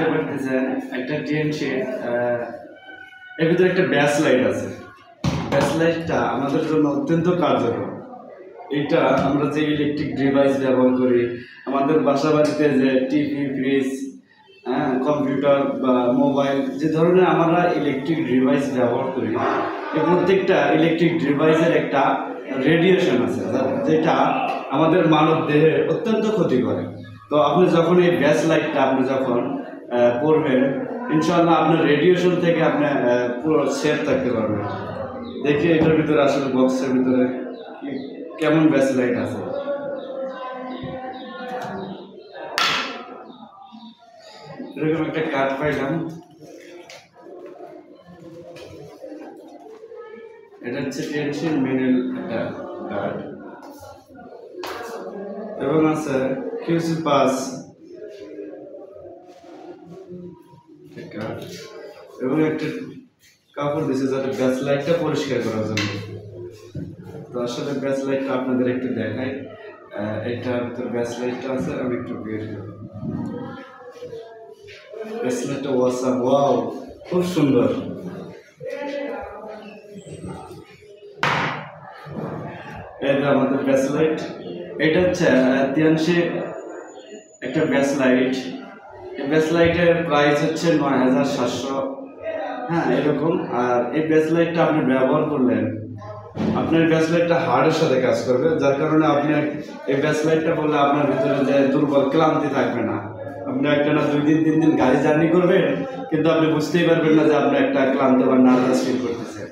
দেখতে পাচ্ছেন একটা টিএনসি এর ভিতরে একটা ব্যাস লাইট আছে। ব্যাস লাইটটা আমাদের জন্য অত্যন্ত কার্যকর। এটা আমরা যে ইলেকট্রিক ডিভাইস ব্যবহার করি, আমাদের বাসা বাড়িতে যে টিভি, ফ্রিজ, কম্পিউটার বা মোবাইল, যে ধরনের আমরা ইলেকট্রিক ডিভাইস ব্যবহার করি, এই প্রত্যেকটা ইলেকট্রিক ডিভাইসের একটা রেডিয়েশন আছে যেটা আমাদের মানব দেহে অত্যন্ত ক্ষতি করে। তো আপনি যখন এই ব্যাস লাইটটা আপনি যখন পড়বেন, ইনশাআল্লাহ আপনার রেডিয়েশন থেকে আপনি পুরো সেফ থাকতে পারবেন। দেখি এটার ভিতরে আসলে বক্সের ভিতরে কেমন ব্যাস লাইট আছে। এরকম একটা কার্ড পাইলাম। এটা হচ্ছে টেনশন মিনেল একটা কার্ড, এবং আছে কিউসি পাস কার্ড, এবং একটা কাপড় দিয়েছে যাতে ব্যাস লাইটটা পরিষ্কার করার জন্য। তো আসলে ব্যাস লাইটটা আপনাদের একটু দেখাই। এটার ভিতরে ব্যাস লাইটটা আছে, আমি একটু বের করি। ব্যাস লাইটটা ওয়াও, খুব সুন্দর। এটা আমাদের ব্যাস লাইট। এটা হচ্ছে 83 একটা ব্যাস লাইট। এই ব্যাস লাইটের প্রাইস হচ্ছে 9700, এরকম। আর এই ব্যাস লাইটটা আপনি ব্যবহার করলেন, আপনার ব্যাস লাইটটা হার্টের সাথে কাজ করবে, যার কারণে আপনি এই ব্যাস লাইটটা বললে আপনার ভিতরে যে দুর্বল ক্লান্তি থাকবে না। আপনি একটা না 2 দিন 3 দিন গাড়ি জার্নি করবেন, কিন্তু আপনি বুঝতেই পারবেন না যে আপনি একটা ক্লান্ত বা নার্ভাস ফিল করতেছেন।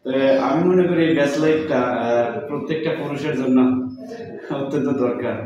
তো আমি মনে করি এই ব্যাস লাইটটা প্রত্যেকটা পুরুষের জন্য অত্যন্ত দরকার।